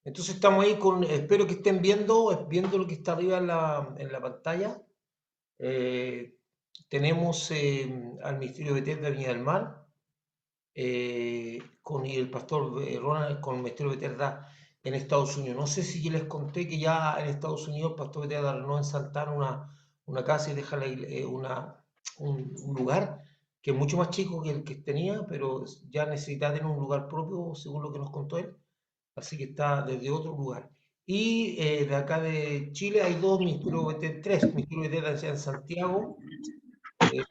Entonces estamos ahí con, espero que estén viendo lo que está arriba en la pantalla. Eh, tenemos al Ministerio de Bethesda de Viña del Mar, y el pastor Ronald con el Ministerio de Bethesda en Estados Unidos. No sé si yo les conté que ya en Estados Unidos el pastor Bethesda no en Santana una casa y deja un lugar que es mucho más chico que el que tenía, pero ya necesita tener un lugar propio, según lo que nos contó él, así que está desde otro lugar. Y de acá de Chile hay tres ministerios de Bethesda en Santiago.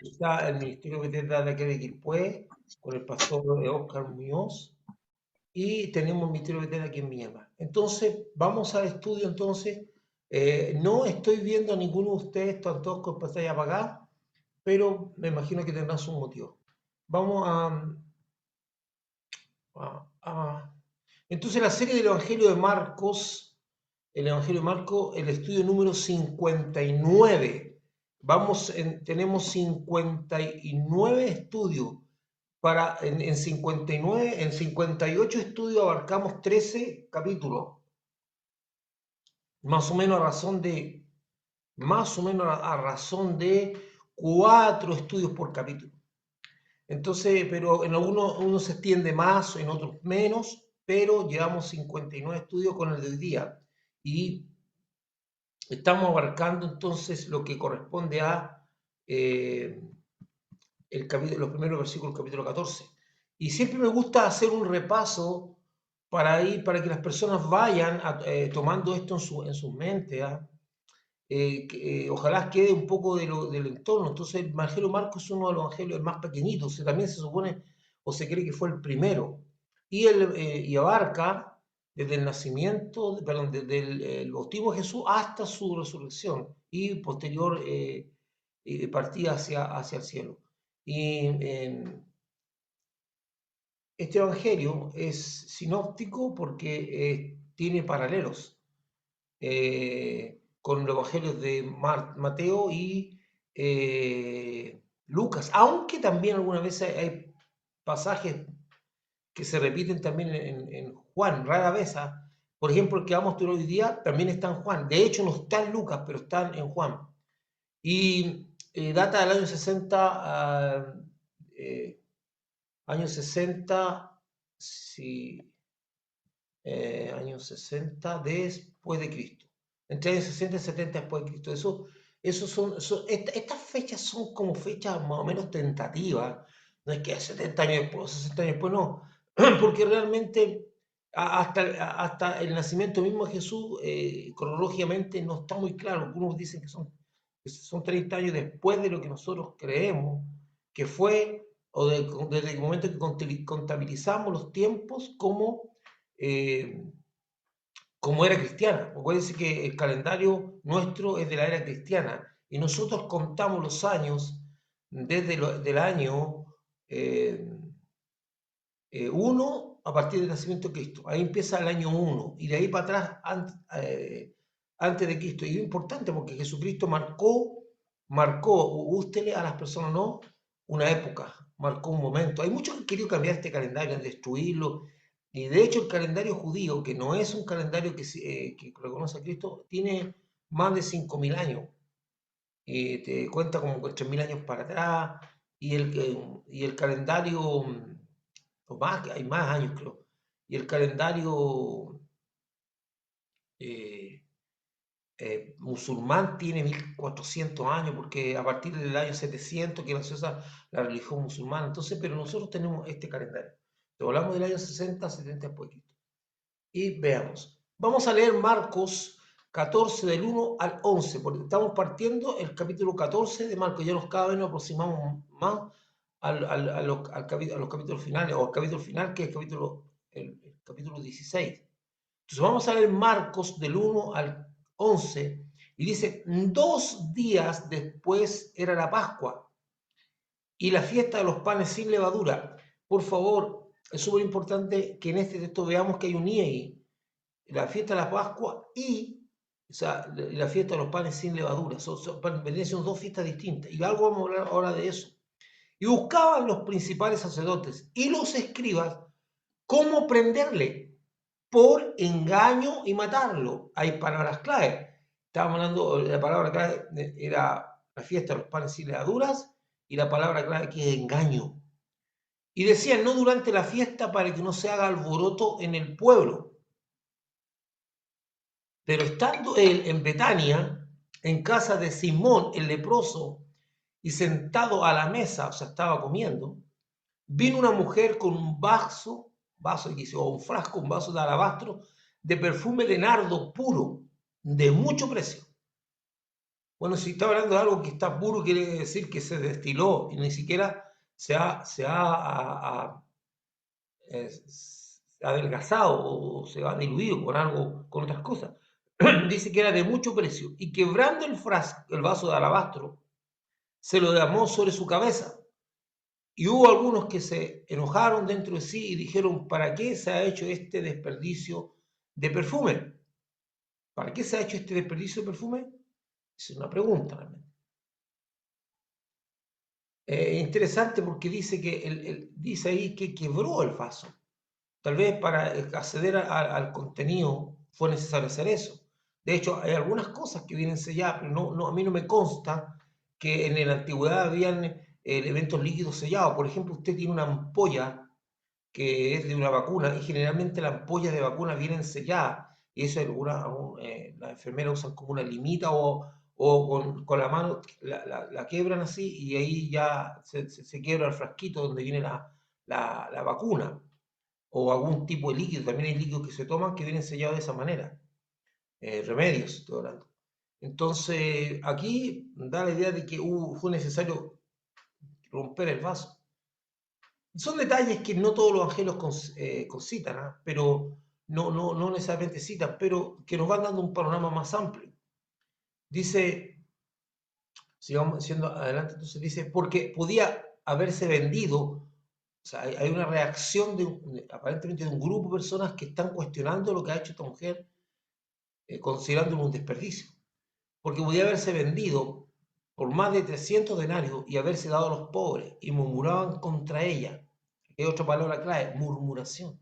Está el ministerio de Bethesda de aquí de Quilpué, con el pastor Óscar Muñoz, y tenemos el ministerio de Bethesda aquí en Viña. Entonces, vamos al estudio. Entonces, no estoy viendo a ninguno de ustedes, están todos con pantalla apagada, pero me imagino que tendrán su motivo. Vamos a entonces, la serie del Evangelio de Marcos, el Evangelio de Marcos, el estudio número 59. Tenemos 59 estudios. En 59, en 58 estudios abarcamos 13 capítulos, más o menos a razón de 4 estudios por capítulo. Entonces, pero en algunos uno se extiende más, en otros menos, pero llevamos 59 estudios con el del día. Y estamos abarcando entonces lo que corresponde a eh, los primeros versículos del capítulo 14. Y siempre me gusta hacer un repaso para que las personas vayan tomando esto en su mente. Ojalá quede un poco del entorno. Entonces, el Evangelio de Marcos es uno de los evangelios más pequeñitos, también se supone o se cree que fue el primero, y abarca desde el nacimiento, perdón, desde el bautismo de Jesús hasta su resurrección y posterior partida hacia el cielo. Y este evangelio es sinóptico porque tiene paralelos con los evangelios de Mateo y Lucas, aunque también algunas veces hay pasajes que se repiten también en Juan, rara vez. Por ejemplo, el que vamos a estudiar hoy día también está en Juan. De hecho, no está en Lucas, pero está en Juan. Y data del año 60, años 60, sí, años 60 después de Cristo. Entre años 60 y 70 después de Cristo. Estas fechas son como fechas más o menos tentativas. No es que 70 años después, 60 años después, no. Porque realmente hasta el nacimiento mismo de Jesús, cronológicamente, no está muy claro. Algunos dicen que son 30 años después de lo que nosotros creemos que fue, desde el momento que contabilizamos los tiempos eh, como era cristiana. Acuérdense que el calendario nuestro es de la era cristiana y nosotros contamos los años desde del año 1 a partir del nacimiento de Cristo. Ahí empieza el año 1 y de ahí para atrás antes de Cristo. Y es importante porque Jesucristo marcó, gústele a las personas no, una época, marcó un momento. Hay muchos que han querido cambiar este calendario, destruirlo. Y de hecho el calendario judío, que no es un calendario que reconoce a Cristo, tiene más de 5.000 años. Te cuenta como con 3.000 años para atrás. Y el calendario, o más, hay más años creo. Y el calendario eh, musulmán tiene 1.400 años, porque a partir del año 700 que nació la religión musulmana. Entonces, pero nosotros tenemos este calendario. Te hablamos del año 60, 70 después de Cristo. Y veamos. Vamos a leer Marcos 14 del 1 al 11, porque estamos partiendo el capítulo 14 de Marcos. Ya cada vez nos aproximamos más a los capítulos finales, o al capítulo final, que es el capítulo 16. Entonces vamos a leer Marcos del 1 al 11, y dice: 2 días después era la Pascua y la fiesta de los panes sin levadura. Por favor, es súper importante que en este texto veamos que hay un I ahí. La fiesta de la Pascua o sea, la fiesta de los panes sin levadura. Vendrían siendo dos fiestas distintas. Y algo vamos a hablar ahora de eso. Y buscaban los principales sacerdotes y los escribas cómo prenderle. por engaño y matarlo. Hay palabras clave. Estábamos hablando, la palabra clave era la fiesta de los panes sin levaduras, y la palabra clave que es engaño. Y decían, no durante la fiesta para que no se haga alboroto en el pueblo. Pero estando él en Betania, en casa de Simón el leproso, y sentado a la mesa, o sea, estaba comiendo, vino una mujer con un vaso, o un frasco, un vaso de alabastro, de perfume de nardo puro, de mucho precio. Bueno, si está hablando de algo que está puro, quiere decir que se destiló y ni siquiera adelgazado o se ha diluido con algo, con otras cosas. Dice que era de mucho precio y quebrando el vaso de alabastro, se lo derramó sobre su cabeza. Y hubo algunos que se enojaron dentro de sí y dijeron, ¿para qué se ha hecho este desperdicio de perfume? ¿Para qué se ha hecho este desperdicio de perfume? Es una pregunta realmente. Interesante porque dice que dice ahí que quebró el vaso. Tal vez para acceder al contenido fue necesario hacer eso. De hecho, hay algunas cosas que vienen selladas, pero a mí no me consta que en la antigüedad habían elementos líquidos sellados. Por ejemplo, usted tiene una ampolla que es de una vacuna y generalmente las ampollas de vacuna vienen selladas y eso las enfermeras usan como una limita o con la mano la quebran así y ahí ya se quiebra el frasquito donde viene la vacuna o algún tipo de líquido. También hay líquidos que se toman que vienen sellados de esa manera. Remedios, estoy hablando. Entonces, aquí da la idea de que fue necesario romper el vaso. Son detalles que no todos los evangelios concitan, ¿ah? Pero no necesariamente citan, pero que nos van dando un panorama más amplio. Dice, sigamos siendo adelante, entonces dice, porque podía haberse vendido, o sea, hay una reacción aparentemente de un grupo de personas que están cuestionando lo que ha hecho esta mujer, considerándolo un desperdicio, porque podía haberse vendido por más de 300 denarios y haberse dado a los pobres, y murmuraban contra ella. Hay otra palabra clave, murmuración.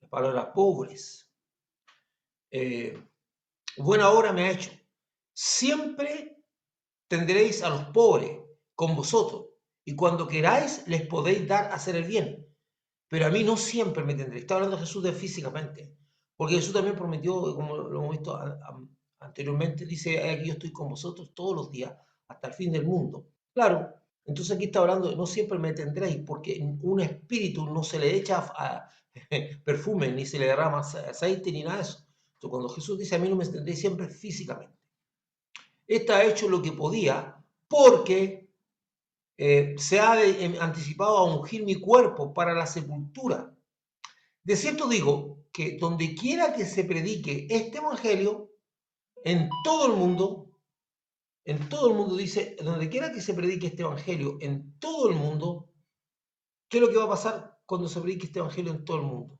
La palabra pobres. Buena obra me ha hecho. Siempre tendréis a los pobres con vosotros, y cuando queráis les podéis dar a hacer el bien. Pero a mí no siempre me tendréis. Está hablando Jesús de físicamente. Porque Jesús también prometió, como lo hemos visto anteriormente, dice, aquí yo estoy con vosotros todos los días, hasta el fin del mundo. Claro, entonces aquí está hablando de no siempre me tendréis, porque un espíritu no se le echa perfume, ni se le derrama aceite, ni nada de eso. Entonces, cuando Jesús dice, a mí no me tendréis siempre físicamente. Esta ha hecho lo que podía, porque se ha anticipado a ungir mi cuerpo para la sepultura. De cierto digo que donde quiera que se predique este evangelio, en todo el mundo dice, donde quiera que se predique este evangelio, en todo el mundo, ¿qué es lo que va a pasar cuando se predique este evangelio en todo el mundo?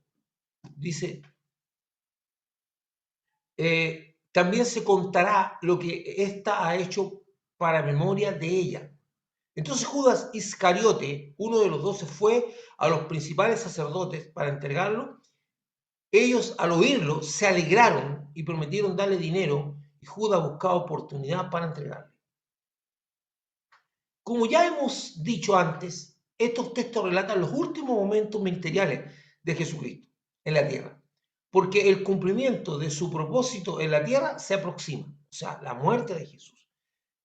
Dice, también se contará lo que ésta ha hecho para memoria de ella. Entonces Judas Iscariote, uno de los 12, fue a los principales sacerdotes para entregarlo. Ellos, al oírlo, se alegraron y prometieron darle dinero, y Judas buscaba oportunidad para entregarle. Como ya hemos dicho antes, estos textos relatan los últimos momentos ministeriales de Jesucristo en la tierra, porque el cumplimiento de su propósito en la tierra se aproxima, o sea, la muerte de Jesús.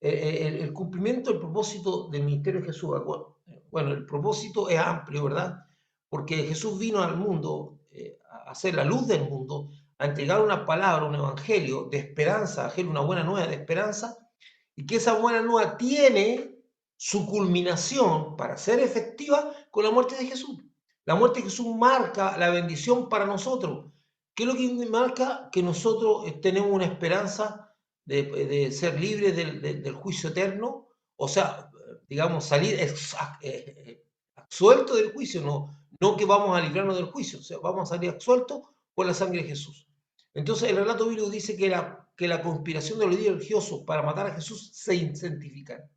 El cumplimiento del propósito del ministerio de Jesús. Bueno, el propósito es amplio, ¿verdad? Porque Jesús vino al mundo a ser la luz del mundo, a entregar una palabra, un evangelio de esperanza, una buena nueva de esperanza, y que esa buena nueva tiene su culminación para ser efectiva con la muerte de Jesús. La muerte de Jesús marca la bendición para nosotros. ¿Qué es lo que marca? Que nosotros tenemos una esperanza de ser libres del juicio eterno, o sea, digamos, salir absuelto del juicio, no que vamos a librarnos del juicio, o sea, vamos a salir absueltos por la sangre de Jesús. Entonces, el relato bíblico dice que la conspiración de los líderes religiosos para matar a Jesús se intensifica.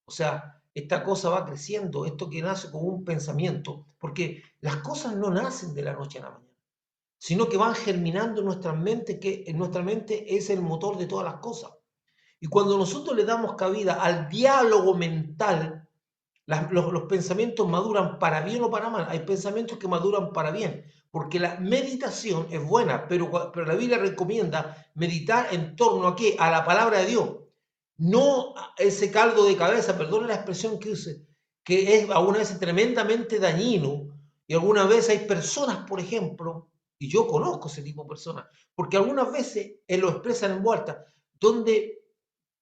O sea, esta cosa va creciendo, esto que nace como un pensamiento, porque las cosas no nacen de la noche a la mañana. sino que van germinando en nuestras mentes, que en nuestra mente es el motor de todas las cosas. Y cuando nosotros le damos cabida al diálogo mental, los pensamientos maduran para bien o para mal. Hay pensamientos que maduran para bien, porque la meditación es buena, pero la Biblia recomienda meditar en torno a qué? A la palabra de Dios. No a ese caldo de cabeza, perdone la expresión que use, que es algunas veces tremendamente dañino. Y algunas veces hay personas, por ejemplo, y yo conozco ese tipo de personas, porque algunas veces lo expresan en voz alta, donde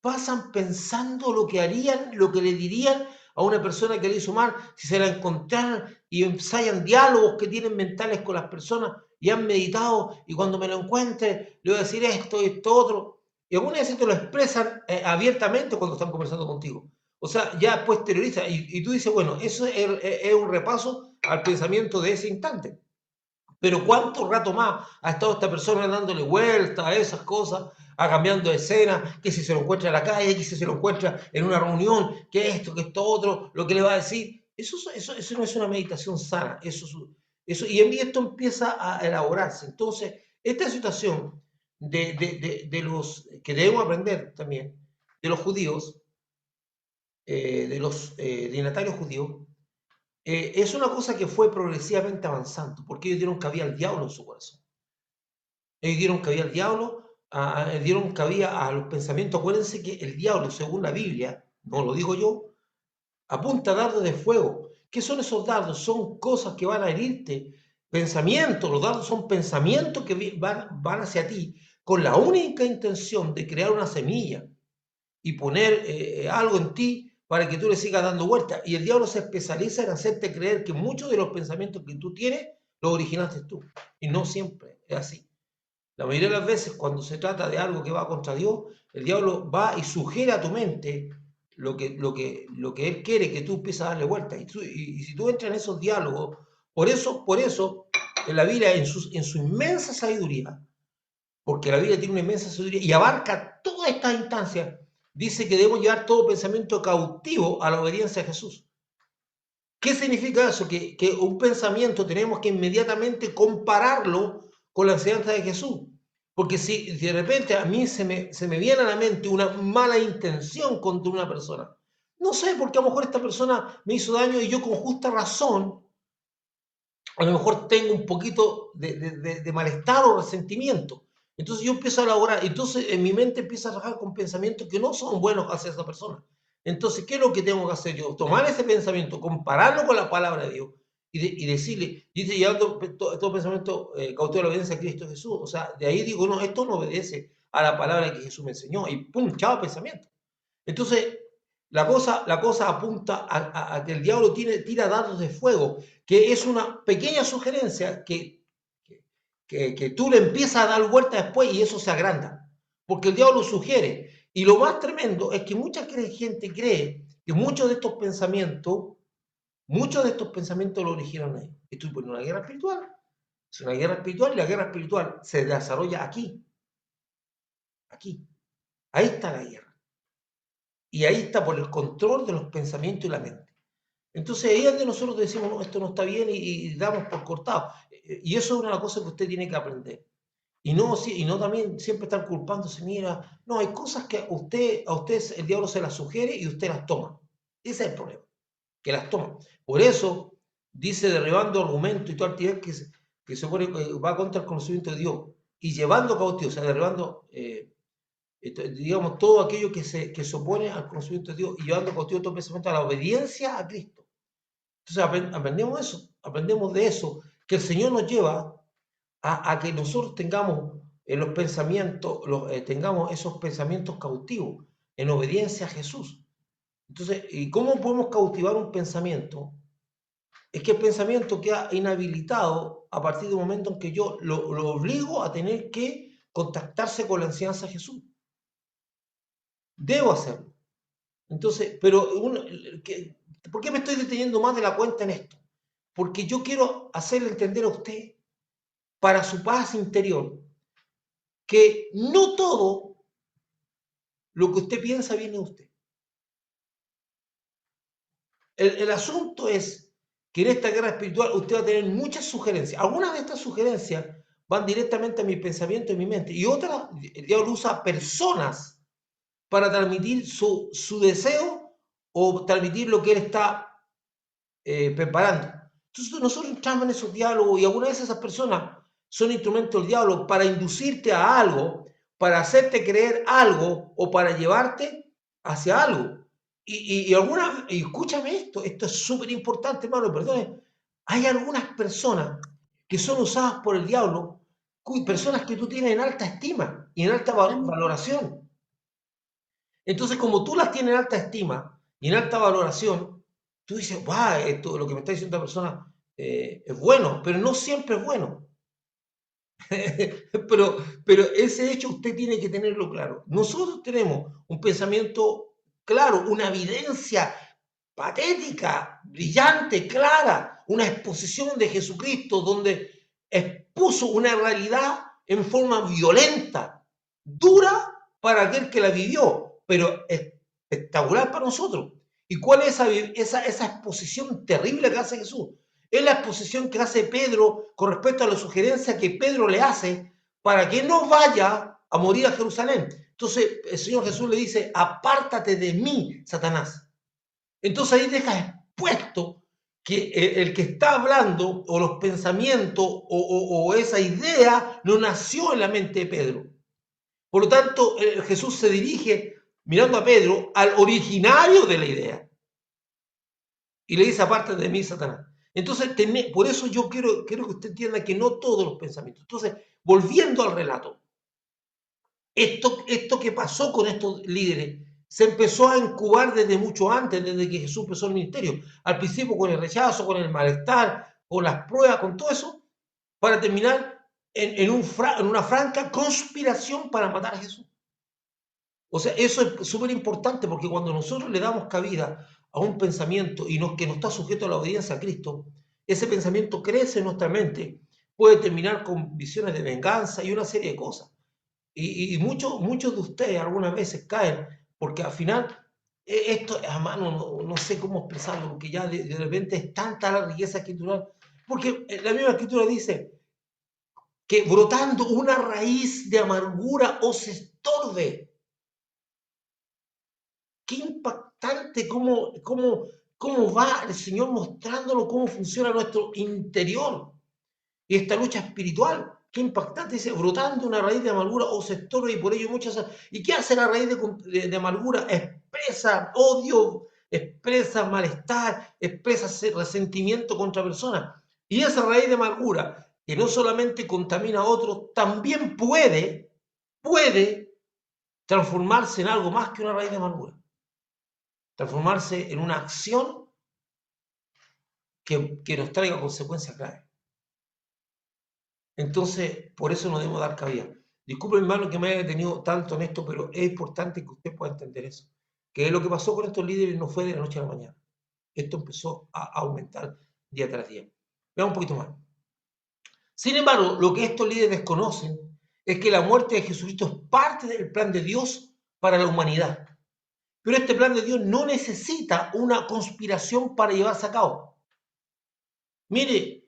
pasan pensando lo que harían, lo que le dirían a una persona que le hizo mal, si se la encontraran, y ensayan diálogos que tienen mentales con las personas y han meditado, y cuando me lo encuentre le voy a decir esto, esto, otro. Y algunas veces te lo expresan abiertamente cuando están conversando contigo. O sea, ya pues terroriza. Y tú dices, bueno, eso es un repaso al pensamiento de ese instante. Pero ¿cuánto rato más ha estado esta persona dándole vuelta a esas cosas, a cambiando de escena, que si se lo encuentra en la calle, que si se lo encuentra en una reunión, que esto otro, lo que le va a decir? Eso no es una meditación sana. Y en mí esto empieza a elaborarse. Entonces, esta situación de los que debemos aprender también, de los judíos, de los dignatarios judíos, es una cosa que fue progresivamente avanzando, porque ellos dieron cabida al diablo en su corazón. Ellos dieron cabida al diablo, dieron cabida a los pensamientos. Acuérdense que el diablo, según la Biblia, no lo digo yo, apunta dardos de fuego. ¿Qué son esos dardos? Son cosas que van a herirte, pensamientos. Los dardos son pensamientos que van hacia ti con la única intención de crear una semilla y poner algo en ti para que tú le sigas dando vueltas. Y el diablo se especializa en hacerte creer que muchos de los pensamientos que tú tienes los originaste tú. Y no siempre es así. La mayoría de las veces, cuando se trata de algo que va contra Dios, el diablo va y sugiere a tu mente lo que él quiere que tú empieces a darle vuelta. Y si tú entras en esos diálogos, por eso en la Biblia, en su inmensa sabiduría, porque la Biblia tiene una inmensa sabiduría y abarca todas estas instancias, dice que debemos llevar todo pensamiento cautivo a la obediencia a Jesús. ¿Qué significa eso? Que un pensamiento tenemos que inmediatamente compararlo con la enseñanza de Jesús. Porque si de repente a mí se me viene a la mente una mala intención contra una persona, no sé, porque a lo mejor esta persona me hizo daño y yo con justa razón, a lo mejor tengo un poquito de malestar o resentimiento. Entonces yo empiezo a elaborar, entonces en mi mente empieza a trabajar con pensamientos que no son buenos hacia esa persona. Entonces, ¿qué es lo que tengo que hacer yo? Tomar ese pensamiento, compararlo con la palabra de Dios y decirle, dice, llevando todo pensamiento cautivo a la obediencia a Cristo Jesús. O sea, de ahí digo, no, esto no obedece a la palabra que Jesús me enseñó. Y pum, chao pensamiento. Entonces, la cosa apunta a que el diablo tira dardos de fuego, que es una pequeña sugerencia que tú le empiezas a dar vuelta después y eso se agranda, porque el diablo sugiere. Y lo más tremendo es que mucha gente cree que muchos de estos pensamientos lo originan ahí. Estoy poniendo una guerra espiritual. Es una guerra espiritual y la guerra espiritual se desarrolla aquí, aquí. Ahí está la guerra. Y ahí está por el control de los pensamientos y la mente. Entonces ahí es donde nosotros decimos, no, esto no está bien y damos por cortado. Y eso es una cosa que usted tiene que aprender. Y no también siempre estar culpándose, mira, no, hay cosas que a usted el diablo se las sugiere y usted las toma. Ese es el problema, que las toma. Por eso dice derribando argumentos y toda actividad que se va contra el conocimiento de Dios y llevando cautivo, o sea, derribando digamos, todo aquello que se opone al conocimiento de Dios y llevando cautivo todo pensamiento a la obediencia a Cristo. Entonces aprendemos de eso, que el Señor nos lleva a que nosotros tengamos los pensamientos, tengamos esos pensamientos cautivos en obediencia a Jesús. Entonces, ¿y cómo podemos cautivar un pensamiento? Es que el pensamiento queda inhabilitado a partir del momento en que yo lo obligo a tener que contactarse con la enseñanza de Jesús. Debo hacerlo. Entonces, pero ¿por qué me estoy deteniendo más de la cuenta en esto? Porque yo quiero hacerle entender a usted, para su paz interior, que no todo lo que usted piensa viene de usted. El asunto es que en esta guerra espiritual usted va a tener muchas sugerencias. Algunas de estas sugerencias van directamente a mi pensamiento y mi mente. Y otra, el diablo usa personas para transmitir su deseo o transmitir lo que él está preparando. Entonces nosotros entramos en esos diálogos y algunas veces esas personas son instrumentos del diablo para inducirte a algo, para hacerte creer algo o para llevarte hacia algo. Y escúchame esto es súper importante, hermano, perdón. Hay algunas personas que son usadas por el diablo, personas que tú tienes en alta estima y en alta valoración. Entonces, como tú las tienes en alta estima y en alta valoración, tú dices, wow, esto, lo que me está diciendo esta persona es bueno, pero no siempre es bueno. pero ese hecho usted tiene que tenerlo claro. Nosotros tenemos un pensamiento claro, una evidencia patética, brillante, clara, una exposición de Jesucristo donde expuso una realidad en forma violenta, dura para aquel que la vivió, pero espectacular para nosotros. ¿Y cuál es esa exposición terrible que hace Jesús? Es la exposición que hace Pedro con respecto a la sugerencia que Pedro le hace para que no vaya a morir a Jerusalén. Entonces el Señor Jesús le dice, apártate de mí, Satanás. Entonces ahí deja expuesto que el que está hablando o los pensamientos o esa idea no nació en la mente de Pedro. Por lo tanto, Jesús se dirige mirando a Pedro al originario de la idea y le dice, aparte de mí, Satanás. Entonces, por eso yo quiero que usted entienda que no todos los pensamientos. Entonces, volviendo al relato, esto que pasó con estos líderes se empezó a incubar desde mucho antes, desde que Jesús empezó el ministerio. Al principio con el rechazo, con el malestar, con las pruebas, con todo eso, para terminar en una franca conspiración para matar a Jesús. O sea, eso es súper importante porque cuando nosotros le damos cabida a un pensamiento que no está sujeto a la obediencia a Cristo, ese pensamiento crece en nuestra mente, puede terminar con visiones de venganza y una serie de cosas. Y muchos de ustedes algunas veces caen, porque al final, esto a mano no sé cómo expresarlo, porque ya de repente es tanta la riqueza escritural, porque la misma escritura dice que brotando una raíz de amargura os estorbe. Qué impactante cómo va el Señor mostrándonos cómo funciona nuestro interior y esta lucha espiritual. Qué impactante, dice, brotando una raíz de amargura o se estorba y por ello muchas... ¿Y qué hace la raíz de amargura? Expresa odio, expresa malestar, expresa resentimiento contra personas. Y esa raíz de amargura, que no solamente contamina a otros, también puede transformarse en algo más que una raíz de amargura. Transformarse en una acción que nos traiga consecuencias graves. Entonces, por eso no debemos dar cabida. Disculpe, hermano, que me haya detenido tanto en esto, pero es importante que usted pueda entender eso. Que lo que pasó con estos líderes no fue de la noche a la mañana. Esto empezó a aumentar día tras día. Veamos un poquito más. Sin embargo, lo que estos líderes desconocen es que la muerte de Jesucristo es parte del plan de Dios para la humanidad. Pero este plan de Dios no necesita una conspiración para llevarse a cabo. Mire,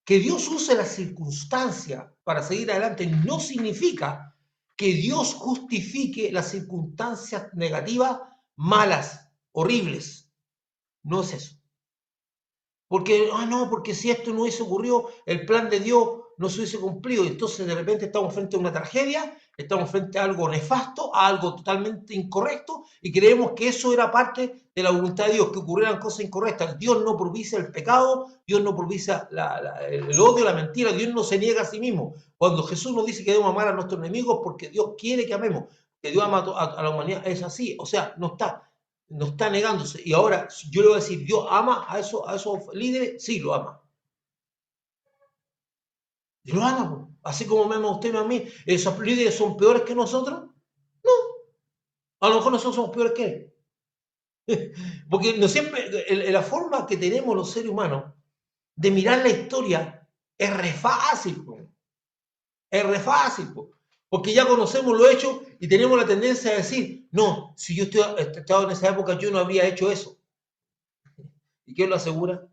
que Dios use la circunstancia para seguir adelante no significa que Dios justifique las circunstancias negativas, malas, horribles. No es eso. Porque, no, porque si esto no hubiese ocurrido, el plan de Dios no se hubiese cumplido. Entonces, de repente estamos frente a una tragedia, estamos frente a algo nefasto, a algo totalmente incorrecto, y creemos que eso era parte de la voluntad de Dios, que ocurrieran cosas incorrectas. Dios no propicia el pecado, Dios no propicia el odio, la mentira, Dios no se niega a sí mismo. Cuando Jesús nos dice que debemos amar a nuestros enemigos, porque Dios quiere que amemos, que Dios ama a la humanidad, es así. O sea, no está negándose. Y ahora yo le voy a decir, ¿Dios ama a esos líderes? Sí, lo ama. Y lo ama, así como me ama usted y a mí. ¿Esos líderes son peores que nosotros? No, a lo mejor nosotros somos peores que él. Porque no siempre, la forma que tenemos los seres humanos de mirar la historia es re fácil, es re fácil, porque ya conocemos lo hecho y tenemos la tendencia a decir, no, si yo estaba en esa época yo no habría hecho eso. ¿Y quién lo asegura?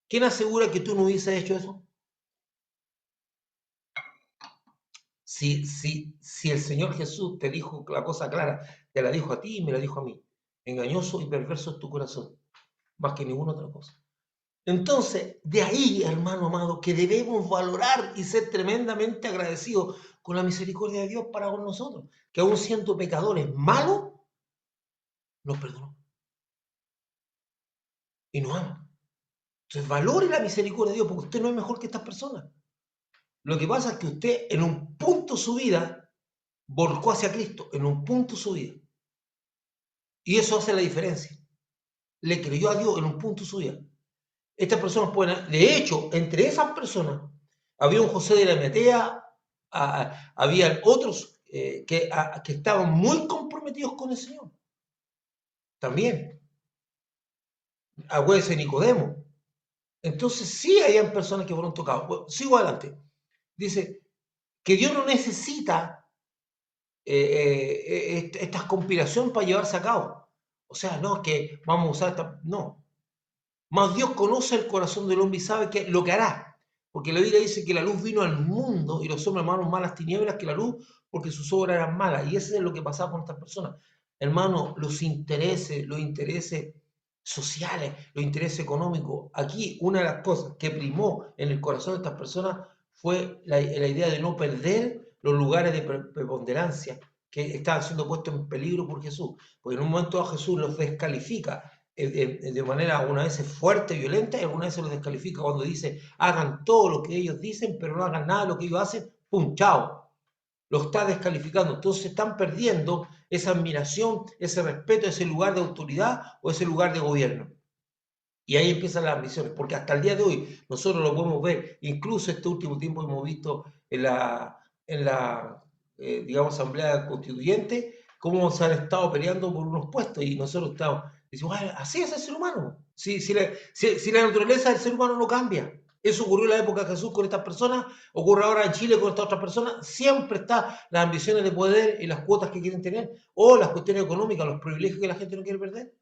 ¿Quién asegura que tú no hubieses hecho eso? Si el Señor Jesús te dijo la cosa clara, te la dijo a ti y me la dijo a mí. Engañoso y perverso es tu corazón, más que ninguna otra cosa. Entonces, de ahí, hermano amado, que debemos valorar y ser tremendamente agradecidos con la misericordia de Dios para con nosotros, que aún siendo pecadores malos, nos perdonó y nos ama. Entonces, valore la misericordia de Dios, porque usted no es mejor que estas personas. Lo que pasa es que usted en un punto de su vida volcó hacia Cristo, en un punto de su vida. Y eso hace la diferencia. Le creyó a Dios en un punto de su vida. Estas personas pueden, de hecho, entre esas personas había un José de la Metea, había otros que estaban muy comprometidos con el Señor. También, acuérdense de Nicodemo. Entonces sí habían personas que fueron tocadas. Bueno, sigo adelante. Dice que Dios no necesita esta conspiración para llevarse a cabo. O sea, no es que vamos a usar esta... No. Más Dios conoce el corazón del hombre y sabe lo que hará. Porque la Biblia dice que la luz vino al mundo y los hombres amaron más las tinieblas que la luz porque sus obras eran malas. Y eso es lo que pasaba con estas personas. Hermano, los intereses sociales, los intereses económicos. Aquí una de las cosas que primó en el corazón de estas personas fue la idea de no perder los lugares de preponderancia que estaban siendo puestos en peligro por Jesús. Porque en un momento a Jesús los descalifica de manera algunas veces fuerte, violenta, y algunas veces los descalifica cuando dice hagan todo lo que ellos dicen, pero no hagan nada de lo que ellos hacen, ¡pum! ¡Chao! Lo está descalificando. Entonces están perdiendo esa admiración, ese respeto, ese lugar de autoridad o ese lugar de gobierno. Y ahí empiezan las ambiciones, porque hasta el día de hoy nosotros lo podemos ver, incluso este último tiempo hemos visto en la digamos, Asamblea Constituyente, cómo se han estado peleando por unos puestos y nosotros estamos, decimos, así es el ser humano, si la naturaleza del ser humano no cambia. Eso ocurrió en la época de Jesús con estas personas, ocurre ahora en Chile con estas otras personas, siempre está las ambiciones de poder y las cuotas que quieren tener, o las cuestiones económicas, los privilegios que la gente no quiere perder.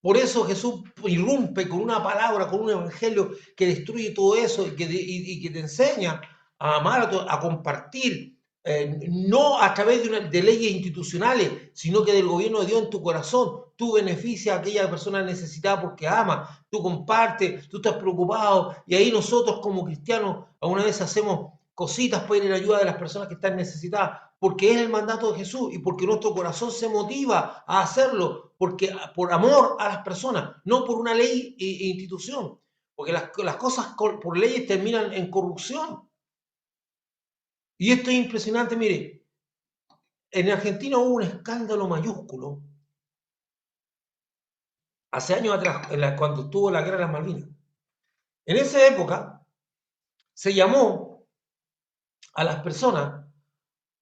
Por eso Jesús irrumpe con una palabra, con un evangelio que destruye todo eso y que te enseña a amar, a compartir, no a través de leyes institucionales, sino que del gobierno de Dios en tu corazón. Tú beneficias a aquella persona necesitada porque ama, tú compartes, tú estás preocupado y ahí nosotros como cristianos alguna vez hacemos cositas para ir en ayuda de las personas que están necesitadas, porque es el mandato de Jesús y porque nuestro corazón se motiva a hacerlo, porque por amor a las personas, no por una ley e institución, porque las cosas por leyes terminan en corrupción. Y esto es impresionante, mire, en Argentina hubo un escándalo mayúsculo hace años atrás, cuando estuvo la guerra de las Malvinas. En esa época se llamó a las personas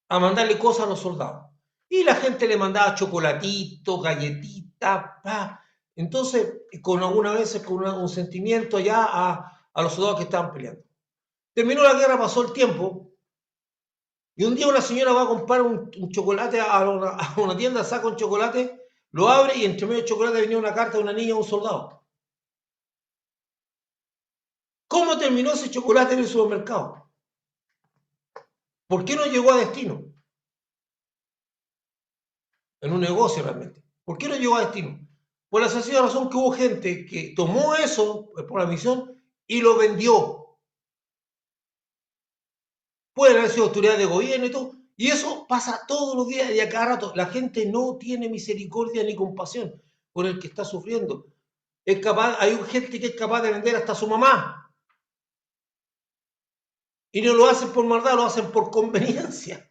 a mandarle cosas a los soldados. Y la gente le mandaba chocolatitos, galletitas, pa. Entonces, con algunas veces con un sentimiento ya a los soldados que estaban peleando. Terminó la guerra, pasó el tiempo, y un día una señora va a comprar un chocolate a una tienda, saca un chocolate, lo abre y entre medio del chocolate venía una carta de una niña a un soldado. ¿Cómo terminó ese chocolate en el supermercado? ¿Por qué no llegó a destino? En un negocio realmente. ¿Por qué no llegó a destino? Por la sencilla razón que hubo gente que tomó eso por la misión y lo vendió. Pueden haber sido autoridades de gobierno y todo. Y eso pasa todos los días y a cada rato. La gente no tiene misericordia ni compasión por el que está sufriendo. Hay gente que es capaz de vender hasta a su mamá. Y no lo hacen por maldad, lo hacen por conveniencia.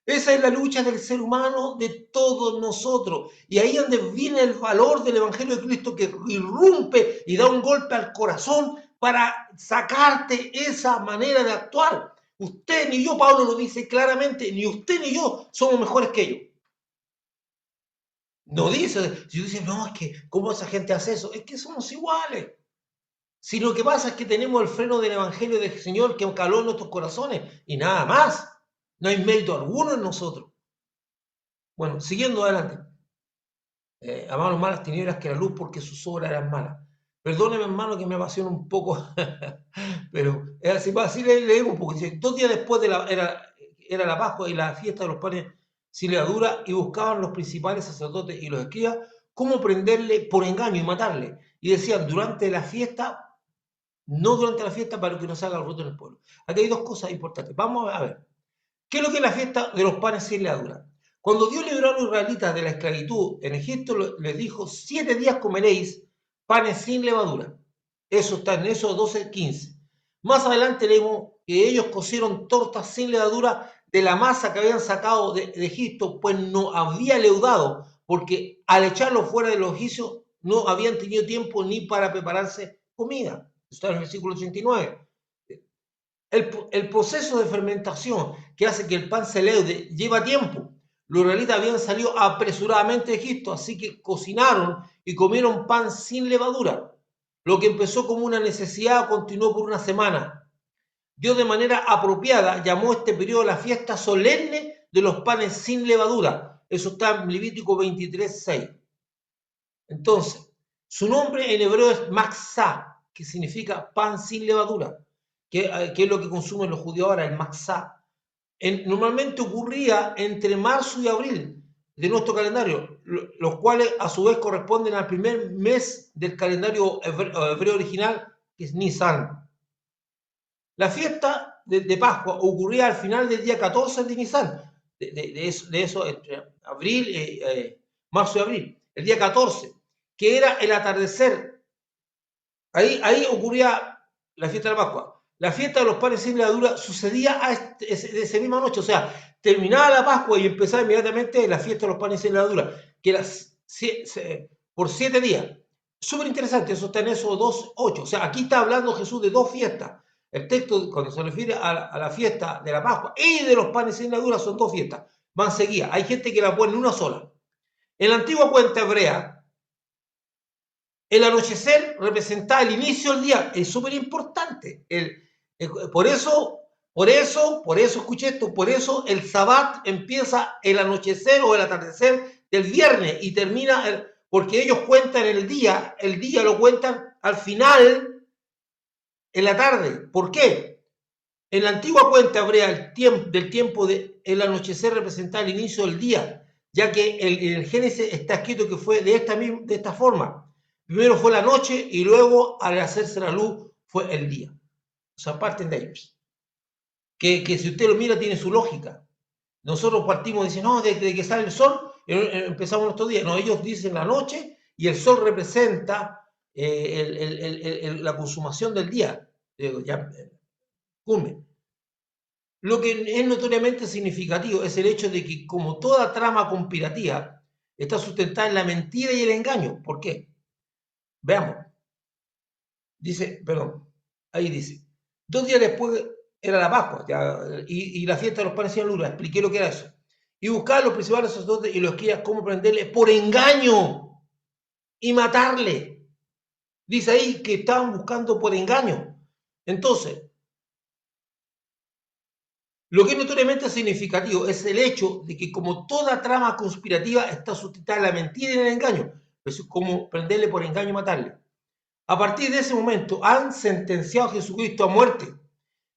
Esa es la lucha del ser humano, de todos nosotros. Y ahí es donde viene el valor del Evangelio de Cristo que irrumpe y da un golpe al corazón para sacarte esa manera de actuar. Usted ni yo, Pablo lo dice claramente, ni usted ni yo somos mejores que ellos. No dice, si tú dices, no, es que, ¿cómo esa gente hace eso? Es que somos iguales. Si lo que pasa es que tenemos el freno del Evangelio del Señor que caló en nuestros corazones y nada más. No hay mérito alguno en nosotros. Bueno, siguiendo adelante. Amaron más las tinieblas que la luz porque sus obras eran malas. Perdóneme, hermano, que me apasiona un poco, pero es así, así leemos un poco. Dice, 2 días después era la Pascua y la fiesta de los panes sin levadura, y buscaban los principales sacerdotes y los escribas cómo prenderle por engaño y matarle. Y decían, durante la fiesta, no durante la fiesta, para que no se haga alboroto en el pueblo. Aquí hay dos cosas importantes. Vamos a ver. ¿Qué es lo que es la fiesta de los panes sin levadura? Cuando Dios liberó a los israelitas de la esclavitud en Egipto, les dijo, 7 días comeréis panes sin levadura. Eso está en Éxodo 12:15. Más adelante leemos que ellos cocieron tortas sin levadura de la masa que habían sacado de Egipto, pues no había leudado, porque al echarlo fuera de los egipcios no habían tenido tiempo ni para prepararse comida. Está en el versículo 89. El proceso de fermentación que hace que el pan se leude lleva tiempo. Los israelitas habían salido apresuradamente de Egipto, así que cocinaron y comieron pan sin levadura. Lo que empezó como una necesidad continuó por una semana. Dios de manera apropiada llamó este periodo la fiesta solemne de los panes sin levadura. Eso está en Levítico 23:6. Entonces, su nombre en hebreo es matzah, que significa pan sin levadura, que es lo que consumen los judíos ahora, el matzah. Normalmente ocurría entre marzo y abril de nuestro calendario, los cuales a su vez corresponden al primer mes del calendario hebreo original, que es Nisan. La fiesta de Pascua ocurría al final del día 14 de Nisan, de eso entre abril, marzo y abril, el día 14, que era el atardecer. Ahí ocurría la fiesta de la Pascua. La fiesta de los panes sin levadura sucedía esa misma noche, o sea, terminaba la Pascua y empezaba inmediatamente la fiesta de los panes sin levadura, que era por 7 días. Súper interesante, eso está en Éxodo 2:8. O sea, aquí está hablando Jesús de dos fiestas. El texto, cuando se refiere a la fiesta de la Pascua y de los panes sin levadura, son dos fiestas. Van seguidas. Hay gente que la pone en una sola. En la antigua cuenta hebrea, el anochecer representaba el inicio del día. Es súper importante. Por eso, escuché esto, por eso el Sabbat empieza el anochecer o el atardecer del viernes y termina, porque ellos cuentan el día lo cuentan al final, en la tarde. ¿Por qué? En la antigua cuenta hebrea del tiempo del anochecer representaba el inicio del día, ya que en el Génesis está escrito que fue de esta forma. Primero fue la noche y luego, al hacerse la luz, fue el día. O sea, parten de ellos. Que si usted lo mira, tiene su lógica. Nosotros partimos y dicen, no, desde que sale el sol, empezamos nuestro día. No, ellos dicen la noche y el sol representa la consumación del día. Ya, come. Lo que es notoriamente significativo es el hecho de que, como toda trama conspirativa, está sustentada en la mentira y el engaño. ¿Por qué? Veamos. Dice, perdón, ahí dice, 2 días después era la Pascua y la fiesta de los panes sin levadura. Expliqué lo que era eso. Y buscar a los principales sacerdotes y los escribas cómo prenderle por engaño y matarle. Dice ahí que estaban buscando por engaño. Entonces, lo que es notoriamente significativo es el hecho de que, como toda trama conspirativa, está sustentada en la mentira y en el engaño. Eso es como prenderle por engaño y matarle. A partir de ese momento han sentenciado a Jesucristo a muerte,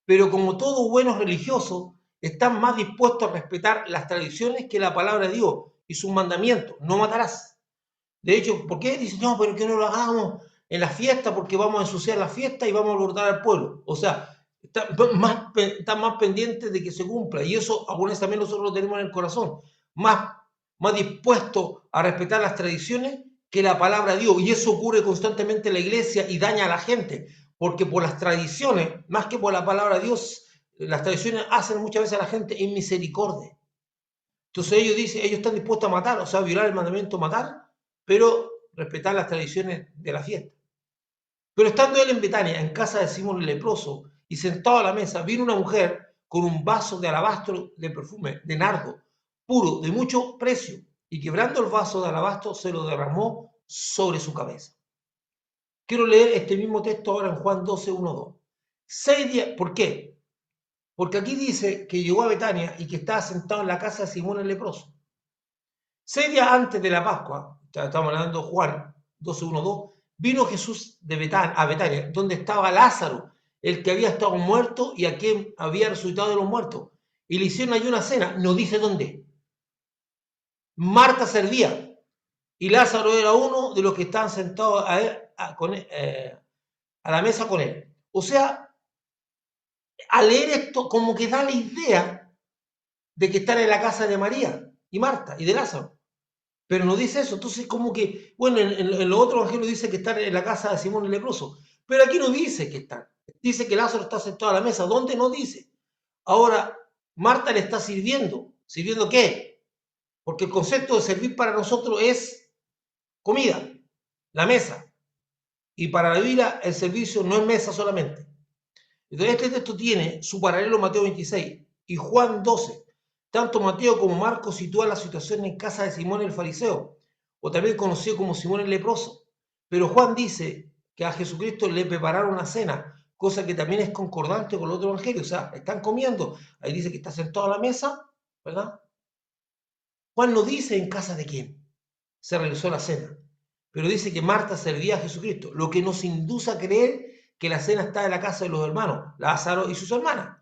pero como todo buenos religiosos, están más dispuestos a respetar las tradiciones que la palabra de Dios y sus mandamientos. No matarás. De hecho, ¿por qué? Dicen, no, pero que no lo hagamos en la fiesta porque vamos a ensuciar la fiesta y vamos a alborotar al pueblo. O sea, están más pendientes de que se cumpla. Y eso, aún también nosotros lo tenemos en el corazón. Más dispuestos a respetar las tradiciones que la palabra de Dios. Y eso ocurre constantemente en la iglesia y daña a la gente. Porque por las tradiciones, más que por la palabra de Dios, las tradiciones hacen muchas veces a la gente en misericordia. Entonces ellos están dispuestos a matar, o sea, a violar el mandamiento, matar, pero respetar las tradiciones de la fiesta. Pero estando él en Betania, en casa de Simón el leproso, y sentado a la mesa, vino una mujer con un vaso de alabastro de perfume, de nardo, puro, de mucho precio, y quebrando el vaso de alabastro, se lo derramó sobre su cabeza. Quiero leer este mismo texto ahora en Juan 12, 1, 2. 6 días, ¿por qué? Porque aquí dice que llegó a Betania y que estaba sentado en la casa de Simón el leproso. 6 días antes de la Pascua, estamos hablando de Juan 12, 1, 2, vino Jesús a Betania, donde estaba Lázaro, el que había estado muerto y a quien había resucitado de los muertos. Y le hicieron allí una cena, no dice dónde. Marta servía y Lázaro era uno de los que estaban sentados a la mesa con él. O sea, al leer esto, como que da la idea de que están en la casa de María y Marta y de Lázaro. Pero no dice eso. Entonces, como que, bueno, en los otros evangelios dice que están en la casa de Simón el leproso. Pero aquí no dice que están. Dice que Lázaro está sentado a la mesa. ¿Dónde? No dice. Ahora, Marta le está sirviendo. ¿Sirviendo qué? Porque el concepto de servir para nosotros es comida, la mesa. Y para la Biblia el servicio no es mesa solamente. Entonces este texto tiene su paralelo en Mateo 26 y Juan 12. Tanto Mateo como Marcos sitúan la situación en casa de Simón el fariseo, o también conocido como Simón el leproso. Pero Juan dice que a Jesucristo le prepararon una cena, cosa que también es concordante con el otro evangelio. O sea, están comiendo, ahí dice que está sentado a la mesa, ¿verdad? Juan no dice en casa de quién se realizó la cena, pero dice que Marta servía a Jesucristo, lo que nos induce a creer que la cena está en la casa de los hermanos, Lázaro y sus hermanas,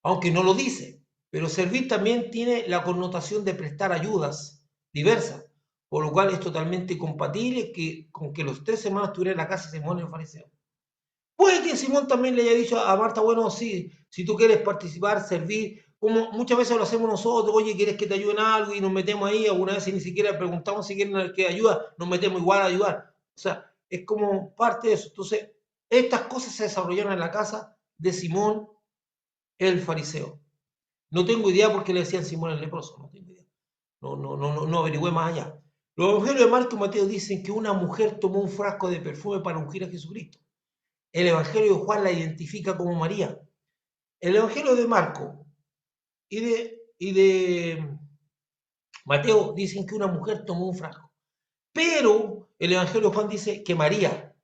aunque no lo dice. Pero servir también tiene la connotación de prestar ayudas diversas, por lo cual es totalmente compatible con que los tres hermanos estuvieran en la casa de Simón el fariseo. Puede que Simón también le haya dicho a Marta, bueno, sí, si tú quieres participar, servir, como muchas veces lo hacemos nosotros, oye, ¿quieres que te ayuden a algo? Y nos metemos ahí, alguna vez ni siquiera preguntamos si quieren que ayuda, nos metemos igual a ayudar. O sea, es como parte de eso. Entonces, estas cosas se desarrollaron en la casa de Simón el fariseo. No tengo idea por qué le decían Simón el leproso, no tengo idea. No averigüé más allá. Los evangelios de Marco y Mateo dicen que una mujer tomó un frasco de perfume para ungir a Jesucristo. El evangelio de Juan la identifica como María. El evangelio de Marco y de Mateo dicen que una mujer tomó un frasco. Pero el evangelio de Juan dice que María.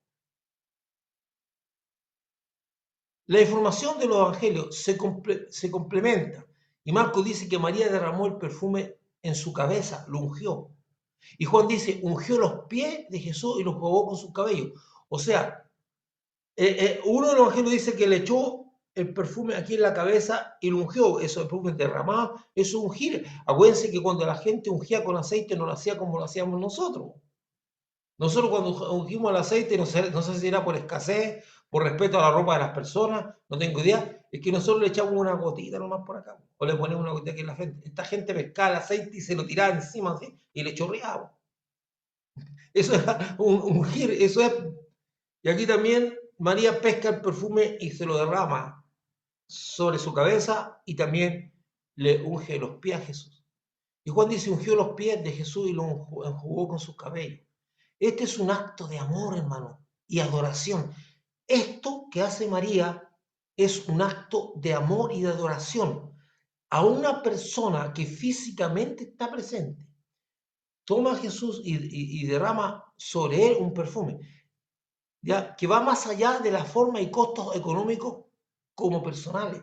La información de los evangelios se complementa. Y Marcos dice que María derramó el perfume en su cabeza, lo ungió. Y Juan dice, ungió los pies de Jesús y los jugó con sus cabellos. O sea, uno de los evangelios dice que le echó el perfume aquí en la cabeza y lo ungió. Eso, el perfume derramado, eso es ungir. Acuérdense que cuando la gente ungía con aceite no lo hacía como lo hacíamos nosotros. Nosotros cuando ungimos el aceite, no sé si era por escasez, por respeto a la ropa de las personas, no tengo idea, es que nosotros le echamos una gotita nomás por acá, o le ponemos una gotita aquí en la frente. Esta gente pescaba el aceite y se lo tiraba encima así, y le chorreaba. Eso es ungir, eso es. Y aquí también María pesca el perfume y se lo derrama sobre su cabeza y también le unge los pies a Jesús. Y Juan dice, ungió los pies de Jesús y lo enjugó con sus cabellos. Este es un acto de amor, hermano, y adoración. Esto que hace María es un acto de amor y de adoración a una persona que físicamente está presente. Toma a Jesús y derrama sobre él un perfume, ¿ya? Que va más allá de la forma y costos económicos como personales.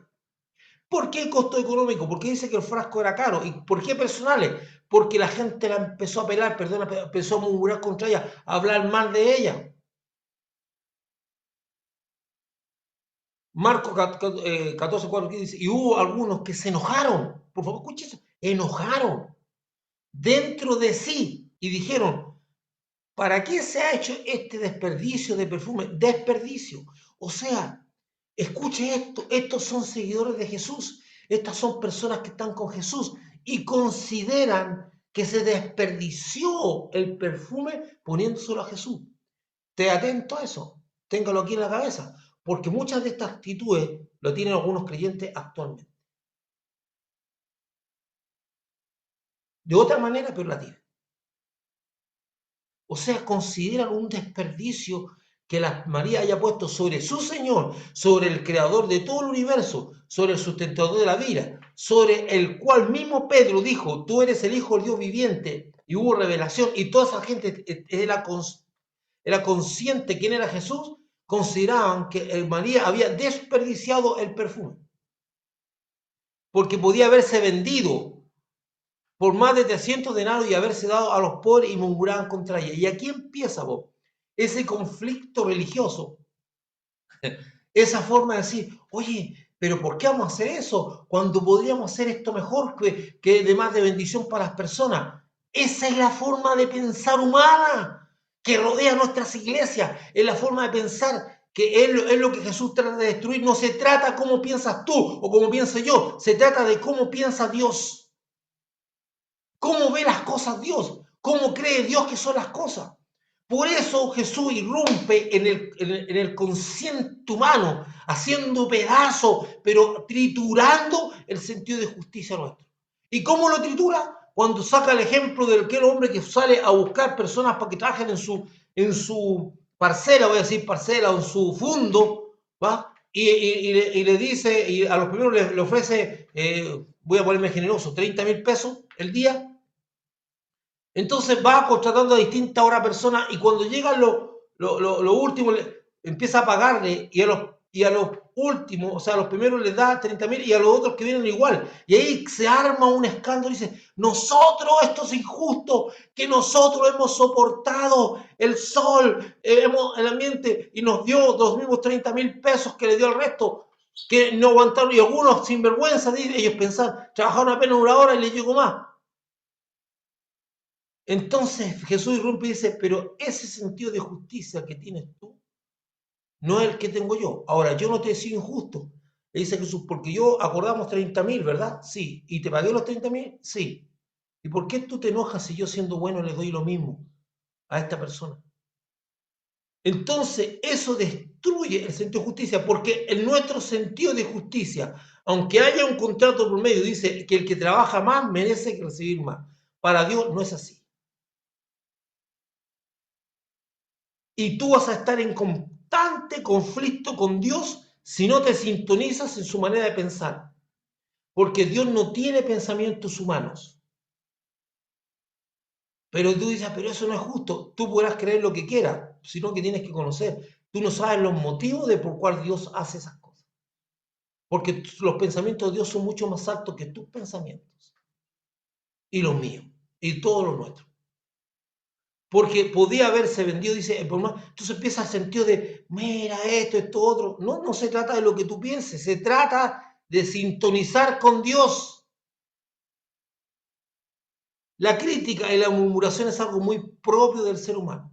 ¿Por qué costo económico? Porque dice que el frasco era caro. ¿Y por qué personales? Porque la gente la empezó a pelar, perdón, empezó a murmurar contra ella, a hablar mal de ella. Marcos 14:4 dice, y hubo algunos que se enojaron, por favor, escuche eso, enojaron dentro de sí y dijeron, ¿para qué se ha hecho este desperdicio de perfume? Desperdicio. O sea, escuche esto, estos son seguidores de Jesús, estas son personas que están con Jesús y consideran que se desperdició el perfume poniéndoselo a Jesús. Esté atento a eso, téngalo aquí en la cabeza, porque muchas de estas actitudes lo tienen algunos creyentes actualmente. De otra manera, pero la tienen. O sea, consideran un desperdicio que la María haya puesto sobre su Señor, sobre el creador de todo el universo, sobre el sustentador de la vida, sobre el cual mismo Pedro dijo, tú eres el Hijo del Dios viviente, y hubo revelación, y toda esa gente era consciente quién era Jesús, consideraban que María había desperdiciado el perfume, porque podía haberse vendido por más de 300 denarios y haberse dado a los pobres y murmuraban contra ella. Y aquí empieza, vos. ese conflicto religioso, esa forma de decir, oye, pero ¿por qué vamos a hacer eso cuando podríamos hacer esto mejor que de más de bendición para las personas? Esa es la forma de pensar humana que rodea nuestras iglesias, es la forma de pensar que es lo que Jesús trata de destruir. No se trata cómo piensas tú o cómo pienso yo, se trata de cómo piensa Dios, cómo ve las cosas Dios, cómo cree Dios que son las cosas. Por eso Jesús irrumpe en el consciente humano, haciendo pedazos, pero triturando el sentido de justicia nuestro. ¿Y cómo lo tritura? Cuando saca el ejemplo del aquel hombre que sale a buscar personas para que trabajen en su parcela, voy a decir parcela, o en su fundo, ¿va? Y le dice, y a los primeros le ofrece, voy a ponerme generoso, 30.000 pesos el día. Entonces va contratando a distintas horas personas y cuando llegan lo último empieza a pagarle y a los últimos, o sea, a los primeros les da 30.000 y a los otros que vienen igual. Y ahí se arma un escándalo y dice, nosotros, esto es injusto, que nosotros hemos soportado el sol, el ambiente y nos dio los mismos 30.000 pesos que le dio al resto, que no aguantaron y algunos sinvergüenza, ellos pensaban, trabajaron apenas una hora y les llegó más. Entonces Jesús irrumpe y dice, pero ese sentido de justicia que tienes tú no es el que tengo yo. Ahora, yo no te he sido injusto. Le dice Jesús, porque yo acordamos 30.000, ¿verdad? Sí. ¿Y te pagué los 30.000? Sí. ¿Y por qué tú te enojas si yo siendo bueno le doy lo mismo a esta persona? Entonces, eso destruye el sentido de justicia, porque en nuestro sentido de justicia, aunque haya un contrato por medio, dice que el que trabaja más merece recibir más. Para Dios no es así. Y tú vas a estar en constante conflicto con Dios si no te sintonizas en su manera de pensar, porque Dios no tiene pensamientos humanos. Pero tú dices, pero eso no es justo. Tú podrás creer lo que quieras, sino que tienes que conocer. Tú no sabes los motivos de por cuál Dios hace esas cosas. Porque los pensamientos de Dios son mucho más altos que tus pensamientos y los míos y todos los nuestros. Porque podía haberse vendido, dice, entonces empieza el sentido de, mira esto, otro. No, no se trata de lo que tú pienses, se trata de sintonizar con Dios. La crítica y la murmuración es algo muy propio del ser humano.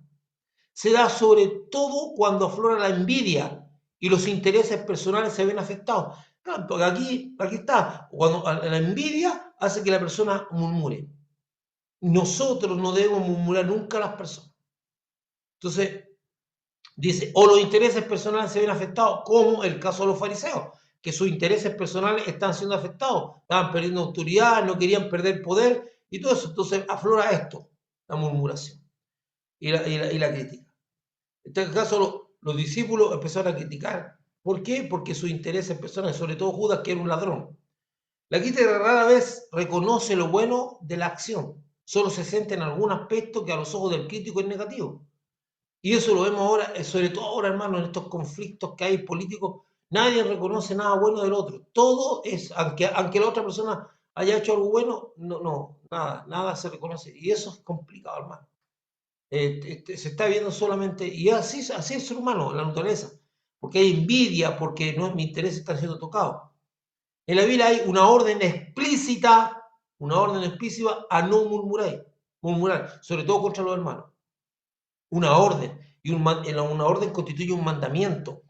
Se da sobre todo cuando aflora la envidia y los intereses personales se ven afectados. Claro, porque aquí está, cuando la envidia hace que la persona murmure. Nosotros no debemos murmurar nunca a las personas. Entonces, dice, o los intereses personales se ven afectados, como el caso de los fariseos, que sus intereses personales están siendo afectados, estaban perdiendo autoridad, no querían perder poder y todo eso. Entonces aflora esto, la murmuración y la crítica. En este caso, los discípulos empezaron a criticar. ¿Por qué? Porque sus intereses personales, sobre todo Judas, que era un ladrón. La crítica rara vez reconoce lo bueno de la acción, solo se centra en algún aspecto que a los ojos del crítico es negativo. Y eso lo vemos ahora, sobre todo ahora, hermano, en estos conflictos que hay políticos, nadie reconoce nada bueno del otro. Todo es, aunque la otra persona haya hecho algo bueno, nada se reconoce. Y eso es complicado, hermano. Se está viendo solamente, y así es el ser humano, la naturaleza, porque hay envidia, porque no, mi interés está siendo tocado. En la Biblia hay una orden explícita a no murmurar, sobre todo contra los hermanos. Una orden, y una orden constituye un mandamiento.